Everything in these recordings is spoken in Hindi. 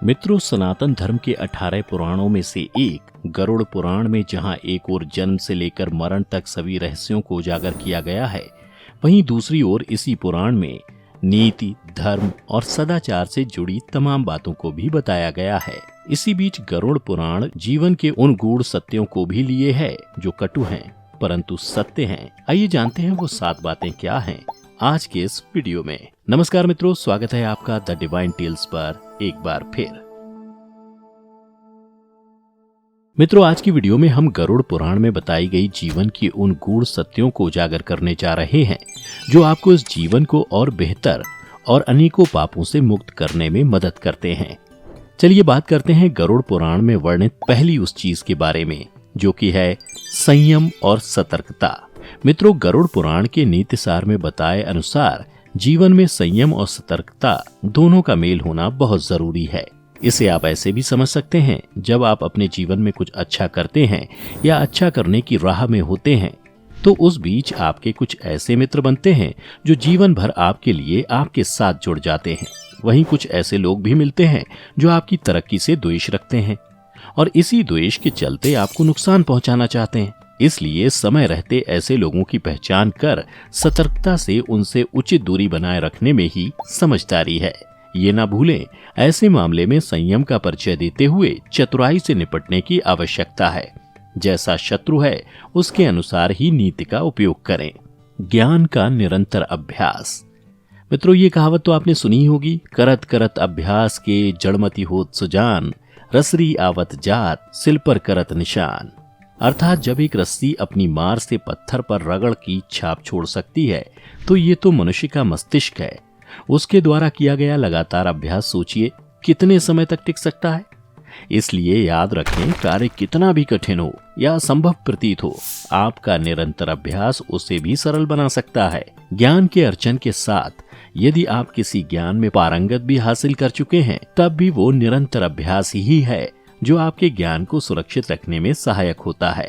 मित्रों, सनातन धर्म के 18 पुराणों में से एक गरुड़ पुराण में जहां एक ओर जन्म से लेकर मरण तक सभी रहस्यों को उजागर किया गया है, वहीं दूसरी ओर इसी पुराण में नीति, धर्म और सदाचार से जुड़ी तमाम बातों को भी बताया गया है। इसी बीच गरुड़ पुराण जीवन के उन गूढ़ सत्यों को भी लिए है जो कटु हैं परंतु सत्य हैं। आइए जानते हैं वो 7 बातें क्या हैं आज के इस वीडियो में। नमस्कार मित्रों, स्वागत है आपका द डिवाइन टेल्स पर एक बार फिर। मित्रों, आज की वीडियो में हम गरुड़ पुराण में बताई गई जीवन की उन गूढ़ सत्यों को उजागर करने जा रहे हैं जो आपको इस जीवन को और बेहतर और अनेकों पापों से मुक्त करने में मदद करते हैं। चलिए बात करते हैं गरुड़ पुराण में वर्णित पहली उस चीज के बारे में जो कि है संयम और सतर्कता। मित्रों, गरुड़ पुराण के नीतिसार में बताए अनुसार जीवन में संयम और सतर्कता दोनों का मेल होना बहुत जरूरी है। इसे आप ऐसे भी समझ सकते हैं, जब आप अपने जीवन में कुछ अच्छा करते हैं या अच्छा करने की राह में होते हैं तो उस बीच आपके कुछ ऐसे मित्र बनते हैं जो जीवन भर आपके लिए आपके साथ जुड़ जाते हैं। वहीं कुछ ऐसे लोग भी मिलते हैं जो आपकी तरक्की से द्वेष रखते हैं और इसी द्वेष के चलते आपको नुकसान पहुंचाना चाहते हैं। इसलिए समय रहते ऐसे लोगों की पहचान कर सतर्कता से उनसे उचित दूरी बनाए रखने में ही समझदारी है। ये ना भूलें, ऐसे मामले में संयम का परिचय देते हुए चतुराई से निपटने की आवश्यकता है। जैसा शत्रु है उसके अनुसार ही नीति का उपयोग करें। ज्ञान का निरंतर अभ्यास। मित्रों, ये कहावत तो आपने सुनी होगी, करत करत अभ्यास के जड़मती होत सुजान, रसरी आवत जात सिल पर करत निशान। अर्थात जब एक रस्सी अपनी मार से पत्थर पर रगड़ की छाप छोड़ सकती है तो ये तो मनुष्य का मस्तिष्क है। उसके द्वारा किया गया लगातार अभ्यास सोचिए कितने समय तक टिक सकता है। इसलिए याद रखें, कार्य कितना भी कठिन हो या असंभव प्रतीत हो, आपका निरंतर अभ्यास उसे भी सरल बना सकता है। ज्ञान के अर्चन के साथ यदि आप किसी ज्ञान में पारंगत भी हासिल कर चुके हैं तब भी वो निरंतर अभ्यास ही है जो आपके ज्ञान को सुरक्षित रखने में सहायक होता है,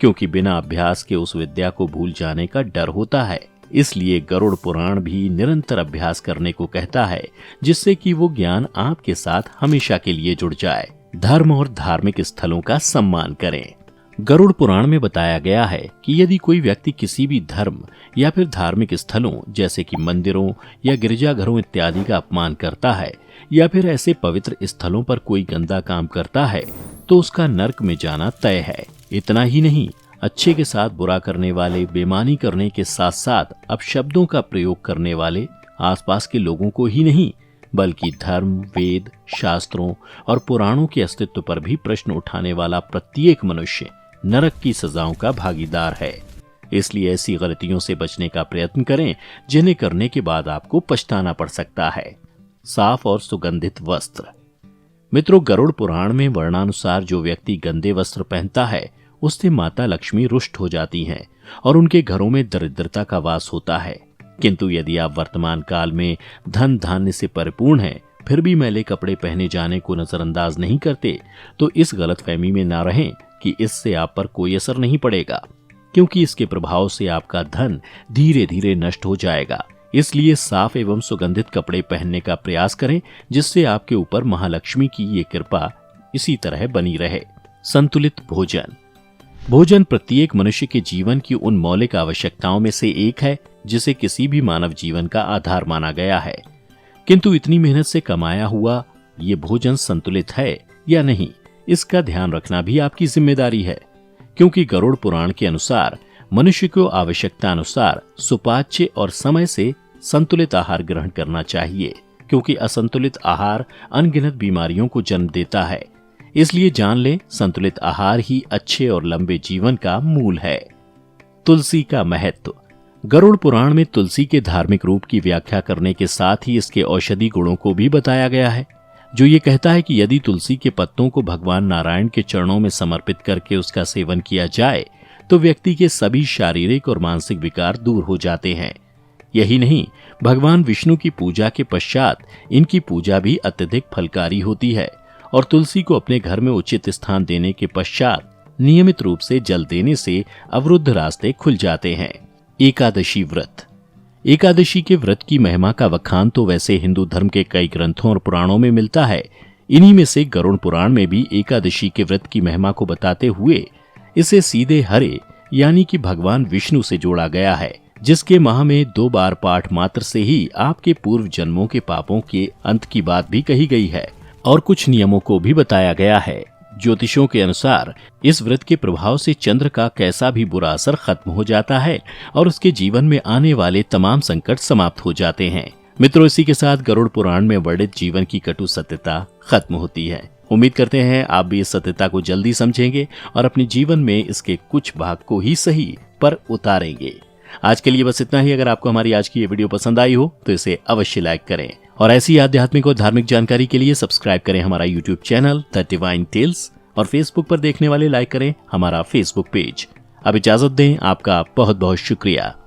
क्योंकि बिना अभ्यास के उस विद्या को भूल जाने का डर होता है। इसलिए गरुड़ पुराण भी निरंतर अभ्यास करने को कहता है जिससे कि वो ज्ञान आपके साथ हमेशा के लिए जुड़ जाए। धर्म और धार्मिक स्थलों का सम्मान करें। गरुड़ पुराण में बताया गया है कि यदि कोई व्यक्ति किसी भी धर्म या फिर धार्मिक स्थलों जैसे कि मंदिरों या गिरजाघरों इत्यादि का अपमान करता है या फिर ऐसे पवित्र स्थलों पर कोई गंदा काम करता है तो उसका नरक में जाना तय है। इतना ही नहीं, अच्छे के साथ बुरा करने वाले, बेईमानी करने के साथ साथ अपशब्दों का प्रयोग करने वाले आसपास के लोगों को ही नहीं बल्कि धर्म, वेद, शास्त्रों और पुराणों के अस्तित्व पर भी प्रश्न उठाने वाला प्रत्येक मनुष्य नरक की सजाओं का भागीदार है। इसलिए ऐसी गलतियों से बचने का प्रयत्न करें जिन्हें करने के बाद आपको पछताना पड़ सकता है। साफ और सुगंधित वस्त्र। मित्रों, गरुड़ पुराण में वर्णानुसार जो व्यक्ति गंदे वस्त्र पहनता है उससे माता लक्ष्मी रुष्ट हो जाती हैं और उनके घरों में दरिद्रता का वास होता है। किंतु यदि आप वर्तमान काल में धन धान्य से परिपूर्ण हैं फिर भी मैले कपड़े पहने जाने को नजरअंदाज नहीं करते तो इस गलतफहमी में ना रहें कि इससे आप पर कोई असर नहीं पड़ेगा, क्योंकि इसके प्रभाव से आपका धन धीरे धीरे नष्ट हो जाएगा। इसलिए साफ एवं सुगंधित कपड़े पहनने का प्रयास करें जिससे आपके ऊपर महालक्ष्मी की ये कृपा इसी तरह बनी रहे। संतुलित भोजन। भोजन प्रत्येक मनुष्य के जीवन की उन मौलिक आवश्यकताओं में से एक है जिसे किसी भी मानव जीवन का आधार माना गया है। किंतु इतनी मेहनत से कमाया हुआ ये भोजन संतुलित है या नहीं, इसका ध्यान रखना भी आपकी जिम्मेदारी है, क्योंकि गरुड़ पुराण के अनुसार मनुष्य को आवश्यकता अनुसार सुपाच्य और समय से संतुलित आहार ग्रहण करना चाहिए, क्योंकि असंतुलित आहार अनगिनत बीमारियों को जन्म देता है। इसलिए जान लें, संतुलित आहार ही अच्छे और लंबे जीवन का मूल है। तुलसी का महत्व। गरुड़ पुराण में तुलसी के धार्मिक रूप की व्याख्या करने के साथ ही इसके औषधि गुणों को भी बताया गया है, जो ये कहता है कि यदि तुलसी के पत्तों को भगवान नारायण के चरणों में समर्पित करके उसका सेवन किया जाए तो व्यक्ति के सभी शारीरिक और मानसिक विकार दूर हो जाते हैं। यही नहीं, भगवान विष्णु की पूजा के पश्चात इनकी पूजा भी अत्यधिक फलकारी होती है और तुलसी को अपने घर में उचित स्थान देने के पश्चात नियमित रूप से जल देने से अवरुद्ध रास्ते खुल जाते हैं। एकादशी व्रत। एकादशी के व्रत की महिमा का बखान तो वैसे हिंदू धर्म के कई ग्रंथों और पुराणों में मिलता है। इन्हीं में से गरुड़ पुराण में भी एकादशी के व्रत की महिमा को बताते हुए इसे सीधे हरे यानी कि भगवान विष्णु से जोड़ा गया है, जिसके माह में 2 बार पाठ मात्र से ही आपके पूर्व जन्मों के पापों के अंत की बात भी कही गई है और कुछ नियमों को भी बताया गया है। ज्योतिषों के अनुसार इस व्रत के प्रभाव से चंद्र का कैसा भी बुरा असर खत्म हो जाता है और उसके जीवन में आने वाले तमाम संकट समाप्त हो जाते हैं। मित्रों, इसी के साथ गरुड़ पुराण में वर्णित जीवन की कटु सत्यता खत्म होती है। उम्मीद करते हैं आप भी इस सत्यता को जल्दी समझेंगे और अपने जीवन में इसके कुछ भाग को ही सही पर उतारेंगे। आज के लिए बस इतना ही। अगर आपको हमारी आज की ये वीडियो पसंद आई हो तो इसे अवश्य लाइक करें और ऐसी आध्यात्मिक और धार्मिक जानकारी के लिए सब्सक्राइब करें हमारा YouTube channel the divine tales और फेसबुक पर देखने वाले लाइक करें हमारा फेसबुक पेज। अब इजाजत दें, आपका बहुत बहुत शुक्रिया।